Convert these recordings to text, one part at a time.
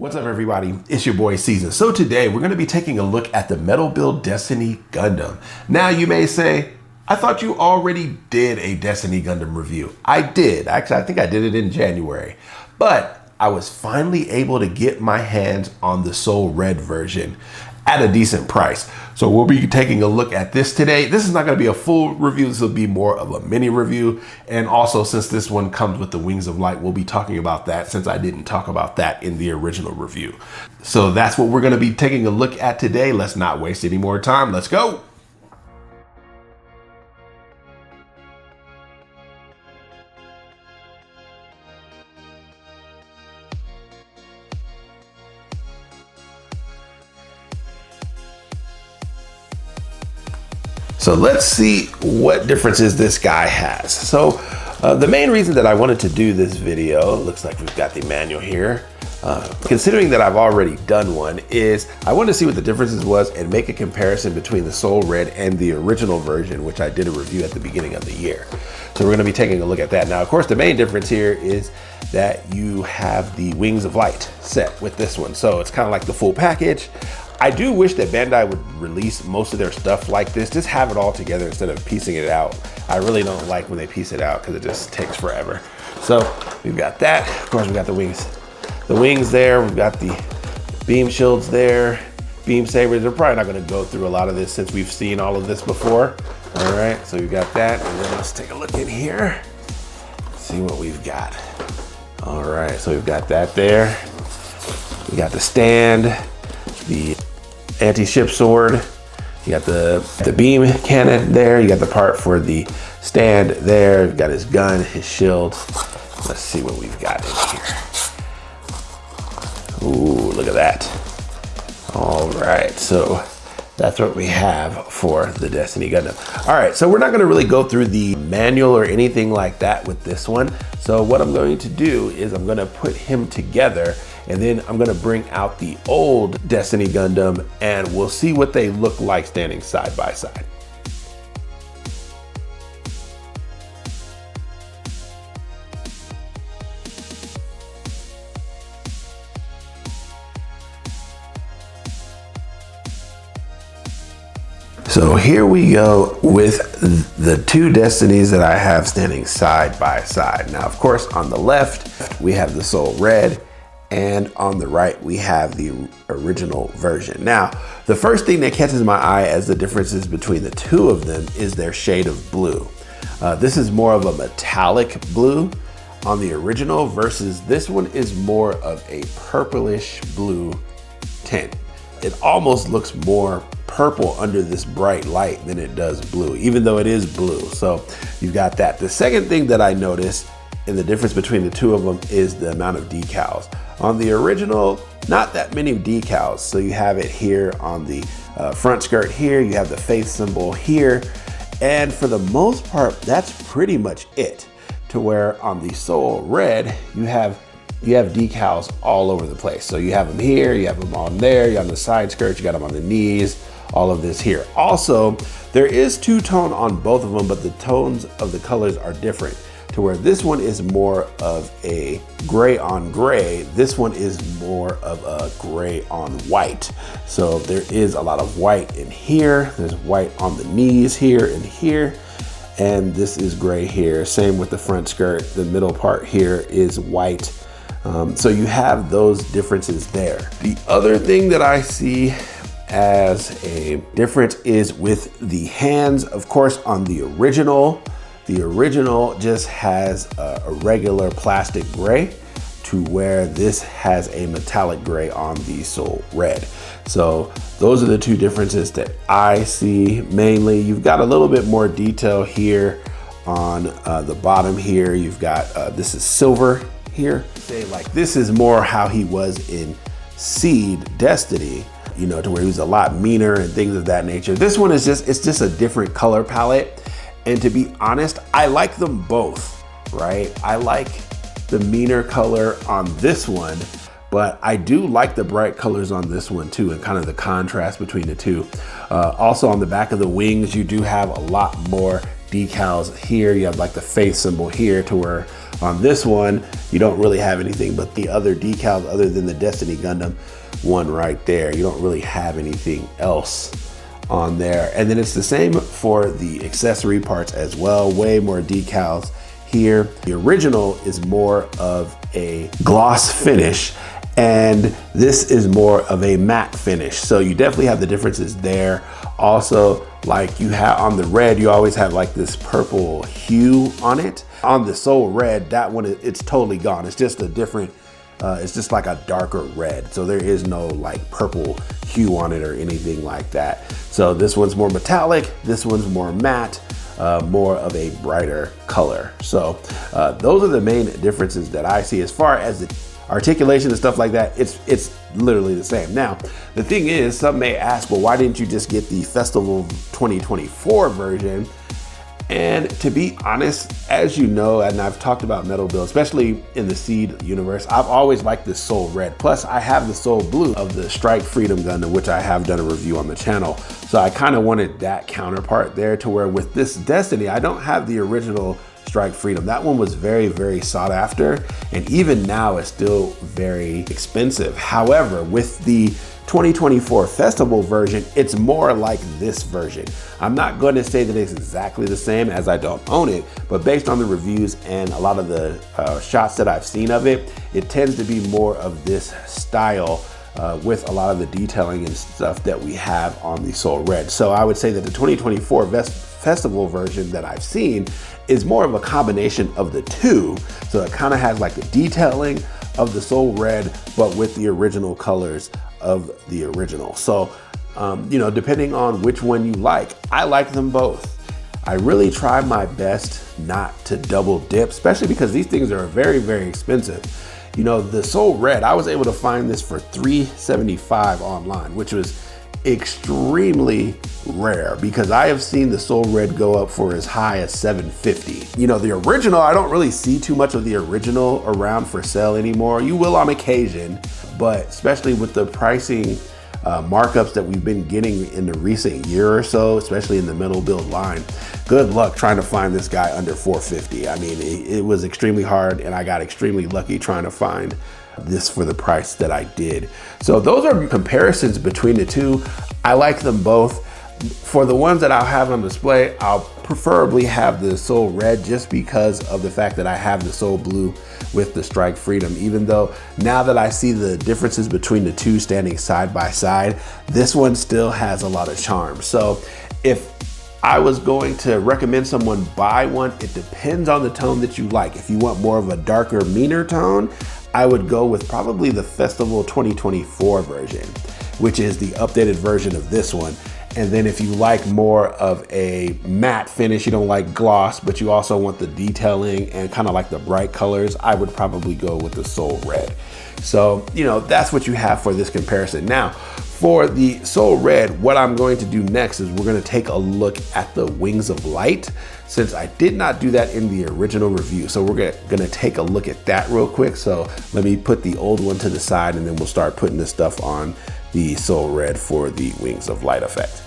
What's up, everybody? It's your boy Season. So today we're going to be taking a look at the Metal Build Destiny Gundam. Now you may say, I thought you already did a Destiny Gundam review. I did. Actually, I think I did it in January. But I was finally able to get my hands on the Soul Red version at a decent price. So we'll be taking a look at this today. This is not going to be a full review. This will be more of a mini review. And also, since this one comes with the Wings of Light, we'll be talking about that since I didn't talk about that in the original review. So that's what we're going to be taking a look at today. Let's not waste any more time. Let's go. So let's see what differences this guy has. So the main reason that I wanted to do this video, looks like we've got the manual here, considering that I've already done one, is I wanted to see what the differences was and make a comparison between the Soul Red and the original version, which I did a review at the beginning of the year. So we're going to be taking a look at that. Now, of course, the main difference here is that you have the Wings of Light set with this one. So it's kind of like the full package. I do wish that Bandai would release most of their stuff like this, just have it all together instead of piecing it out. I really don't like when they piece it out because it just takes forever. So we've got that. Of course, we've got the wings there. We've got the beam shields there, beam sabers. We're probably not going to go through a lot of this since we've seen all of this before. All right, so we've got that. And then let's take a look in here, see what we've got. All right, so we've got that there. We got the stand, the anti-ship sword, you got the beam cannon there, you got the part for the stand there, you've got his gun, his shield. Let's see what we've got in here. Ooh, look at that. All right, so that's what we have for the Destiny Gundam. All right, so we're not gonna really go through the manual or anything like that with this one. So what I'm going to do is I'm gonna put him together, and then I'm gonna bring out the old Destiny Gundam and we'll see what they look like standing side by side. So here we go with the two Destinies that I have standing side by side. Now, of course, on the left, we have the Soul Red, and on the right, we have the original version. Now, the first thing that catches my eye as the differences between the two of them is their shade of blue. This is more of a metallic blue on the original versus this one is more of a purplish blue tint. It almost looks more purple under this bright light than it does blue, even though it is blue. So you've got that. The second thing that I noticed in the difference between the two of them is the amount of decals. On the original, not that many decals. So you have it here on the front skirt here, you have the faith symbol here. And for the most part, that's pretty much it. To where on the Soul Red, you have decals all over the place. So you have them here, you have them on there, you have the side skirts, you got them on the knees, all of this here. Also, there is two-tone on both of them, but the tones of the colors are different. To where this one is more of a gray on gray, this one is more of a gray on white. So there is a lot of white in here, there's white on the knees here and here, and this is gray here. Same with the front skirt, the middle part here is white. So you have those differences there. The other thing that I see as a difference is with the hands. Of course, on the original just has a regular plastic gray, to where this has a metallic gray on the Soul Red. So those are the two differences that I see mainly. You've got a little bit more detail here on the bottom here. You've got, this is silver here. Say like this is more how he was in Seed Destiny, you know, to where he was a lot meaner and things of that nature. This one is it's just a different color palette. And to be honest, I like them both, right? I like the meaner color on this one, but I do like the bright colors on this one too, and kind of the contrast between the two. Also on the back of the wings, you do have a lot more decals here. You have like the face symbol here, to where on this one, you don't really have anything but the other decals other than the Destiny Gundam one right there. You don't really have anything else on there. And then it's the same for the accessory parts as well. Way more decals here. The original is more of a gloss finish, and this is more of a matte finish. So you definitely have the differences there. Also, like you have on the red, you always have like this purple hue on it. On the Soul Red, that one, it's totally gone. It's just a different, it's just like a darker red. So there is no like purple hue on it or anything like that. So this one's more metallic, this one's more matte, more of a brighter color. So those are the main differences that I see. As far as the articulation and stuff like that, it's literally the same. Now, the thing is, some may ask, well, why didn't you just get the Festival 2024 version? And to be honest, as you know, and I've talked about Metal Build, especially in the Seed universe, I've always liked this Soul Red. Plus, I have the Soul Blue of the Strike Freedom Gundam, which I have done a review on the channel. So I kind of wanted that counterpart there, to where with this Destiny, I don't have the original Strike Freedom. That one was very, very sought after, and even now it's still very expensive. However, with the 2024 Festival version, it's more like this version. I'm not going to say that it's exactly the same, as I don't own it, but based on the reviews and a lot of the shots that I've seen of it, it tends to be more of this style with a lot of the detailing and stuff that we have on the Soul Red. So I would say that the 2024 Festival version that I've seen is more of a combination of the two. So it kind of has like the detailing of the Soul Red, but with the original colors of the original. So, you know, depending on which one you like, I like them both. I really try my best not to double dip, especially because these things are very, very expensive. You know, the Soul Red, I was able to find this for $375 online, which was extremely rare, because I have seen the Soul Red go up for as high as $750. You know, the original, I don't really see too much of the original around for sale anymore. You will on occasion, but especially with the pricing markups that we've been getting in the recent year or so, especially in the Metal Build line, good luck trying to find this guy under $450. I mean, it was extremely hard, and I got extremely lucky trying to find this for the price that I did. So those are comparisons between the two. I like them both. For the ones that I'll have on display, I'll preferably have the Soul Red, just because of the fact that I have the Soul Blue with the Strike Freedom. Even though now that I see the differences between the two standing side by side, this one still has a lot of charm. So if I was going to recommend someone buy one, it depends on the tone that you like. If you want more of a darker, meaner tone, I would go with probably the Festival 2024 version, which is the updated version of this one. And then if you like more of a matte finish, you don't like gloss, but you also want the detailing and kind of like the bright colors, I would probably go with the Soul Red. So, you know, that's what you have for this comparison. Now, for the Soul Red, what I'm going to do next is we're going to take a look at the Wings of Light, since I did not do that in the original review. So we're going to take a look at that real quick. So let me put the old one to the side, and then we'll start putting this stuff on the Soul Red for the Wings of Light effect.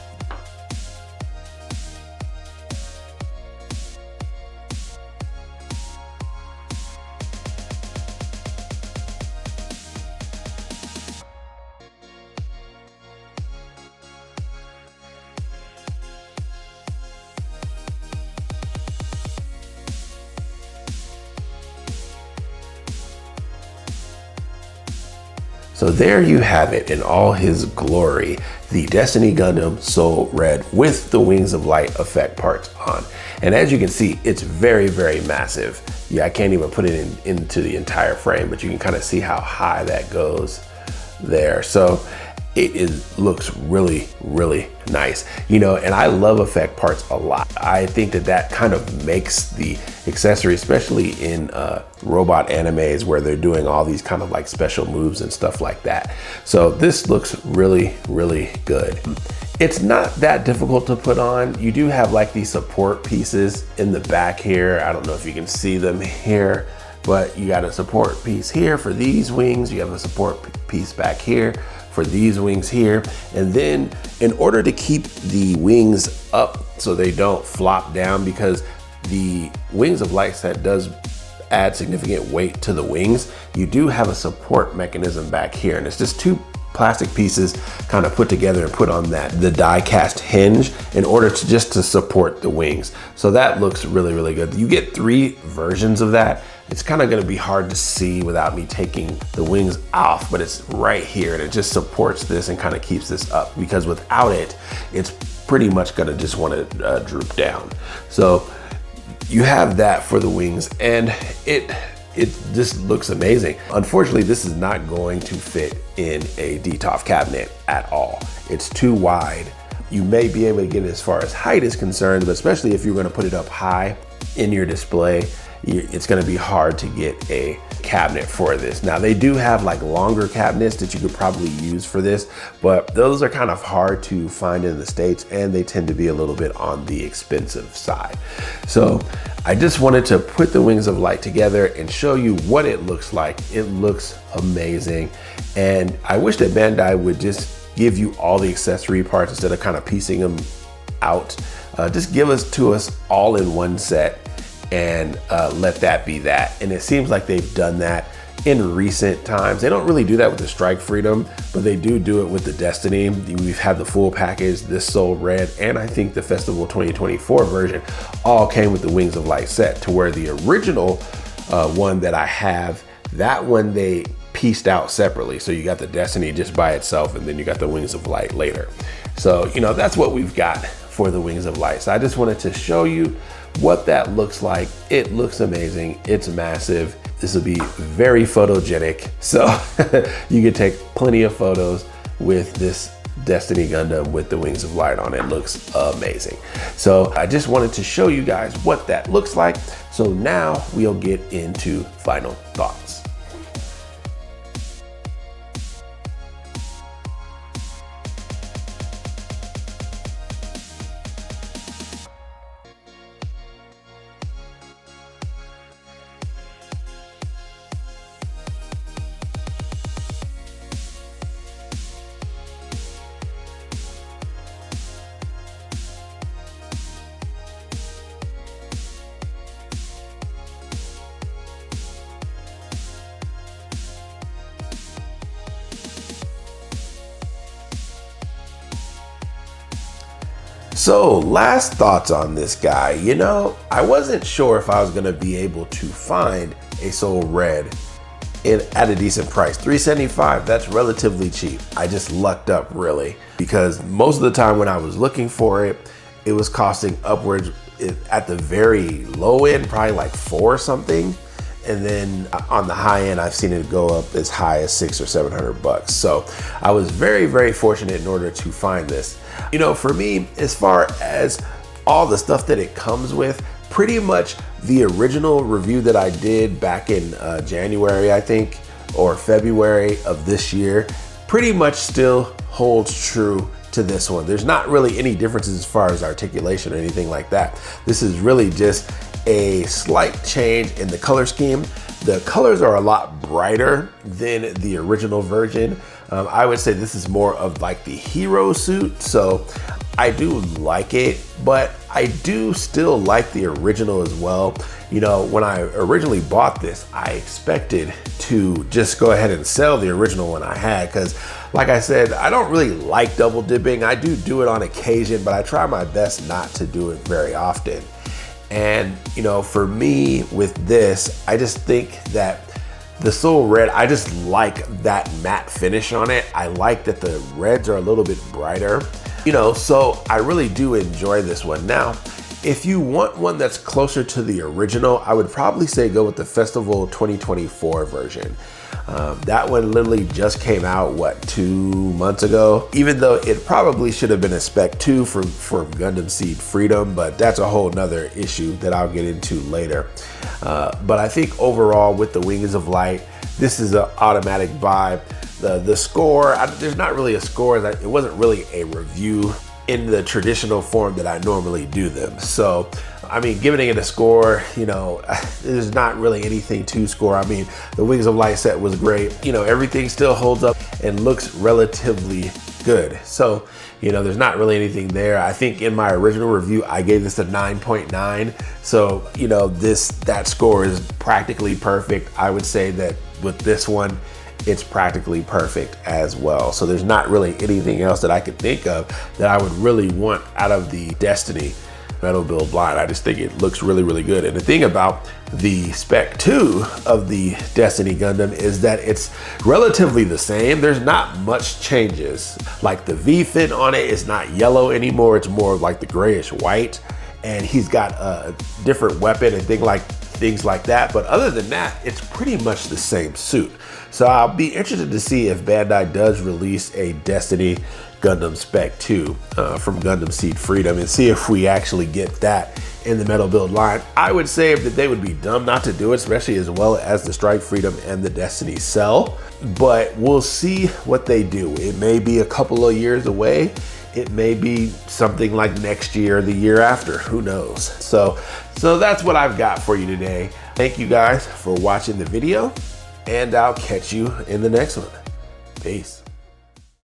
So there you have it in all his glory, the Destiny Gundam Soul Red with the Wings of Light effect parts on. And as you can see, it's very, very massive. Yeah, I can't even put it into the entire frame, but you can kind of see how high that goes there. So looks really, really nice. You know, and I love effect parts a lot. I think that kind of makes the accessory, especially in robot animes where they're doing all these kind of like special moves and stuff like that. So this looks really, really good. It's not that difficult to put on. You do have like these support pieces in the back here. I don't know if you can see them here. but you got a support piece here for these wings. You have a support piece back here for these wings here. And then in order to keep the wings up so they don't flop down, because the Wings of Light set does add significant weight to the wings, you do have a support mechanism back here, and it's just two plastic pieces kind of put together and put on the die cast hinge in order to just to support the wings. So that looks really, really good. You get 3 versions of that. It's kind of going to be hard to see without me taking the wings off, but it's right here and it just supports this and kind of keeps this up, because without it, it's pretty much going to just want to droop down. So you have that for the wings, and it just looks amazing. Unfortunately, this is not going to fit in a DTOF cabinet at all. It's too wide. You may be able to get it as far as height is concerned, but especially if you're going to put it up high in your display, it's going to be hard to get a cabinet for this. Now, they do have like longer cabinets that you could probably use for this, but those are kind of hard to find in the States, and they tend to be a little bit on the expensive side. So I just wanted to put the Wings of Light together and show you what it looks like. It looks amazing, and I wish that Bandai would just give you all the accessory parts instead of kind of piecing them out. Just give us to us all in one set and let that be that. And it seems like they've done that in recent times. They don't really do that with the Strike Freedom, but they do it with the Destiny. We've had the full package, this Soul Red, and I think the Festival 2024 version all came with the Wings of Light set, to where the original one that I have, that one they pieced out separately. So you got the Destiny just by itself, and then you got the Wings of Light later. So, you know, that's what we've got for the Wings of Light. So I just wanted to show you what that looks like. It looks amazing. It's massive. This will be very photogenic. So you can take plenty of photos with this Destiny Gundam with the Wings of Light on it. It looks amazing. So I just wanted to show you guys what that looks like. So now we'll get into final thoughts. So last thoughts on this guy. You know, I wasn't sure if I was gonna be able to find a Soul Red at a decent price. $375, that's relatively cheap. I just lucked up really, because most of the time when I was looking for it, it was costing upwards at the very low end, probably like $4 something. And then on the high end, I've seen it go up as high as $600 or $700. So I was very, very fortunate in order to find this. You know, for me, as far as all the stuff that it comes with, pretty much the original review that I did back in January, I think, or February of this year, pretty much still holds true to this one. There's not really any differences as far as articulation or anything like that. This is really just a slight change in the color scheme. The colors are a lot brighter than the original version. I would say this is more of like the hero suit, so I do like it, but I do still like the original as well. You know, when I originally bought this, I expected to just go ahead and sell the original one I had, because like I said, I don't really like double dipping. I do it on occasion, but I try my best not to do it very often. And, you know, for me with this, I just think that the Soul Red, I just like that matte finish on it. I like that the reds are a little bit brighter, you know, so I really do enjoy this one. Now, if you want one that's closer to the original, I would probably say go with the Festival 2024 version. That one literally just came out, what, 2 months ago? Even though it probably should have been a Spec 2 for Gundam Seed Freedom, but that's a whole nother issue that I'll get into later. But I think overall with the Wings of Light, this is an automatic buy. The score, there's not really a score. It wasn't really a review in the traditional form that I normally do them. So I mean, giving it a score, you know, there's not really anything to score. I mean, the Wings of Light set was great. You know, everything still holds up and looks relatively good. So, you know, there's not really anything there. I think in my original review, I gave this a 9.9. So, you know, that score is practically perfect. I would say that with this one, it's practically perfect as well. So there's not really anything else that I could think of that I would really want out of the Destiny metal build line. I just think it looks really, really good. And the thing about the Spec 2 of the Destiny Gundam is that it's relatively the same. There's not much changes. Like the V-fin on it is not yellow anymore. It's more like the grayish white. And he's got a different weapon and things like that. But other than that, it's pretty much the same suit. So I'll be interested to see if Bandai does release a Destiny Gundam Spec 2 from Gundam Seed Freedom, and see if we actually get that in the metal build line. I would say that they would be dumb not to do it, especially as well as the Strike Freedom and the Destiny Cell. But we'll see what they do. It may be a couple of years away. It may be something like next year or the year after, who knows? So that's what I've got for you today. Thank you guys for watching the video, and I'll catch you in the next one. Peace.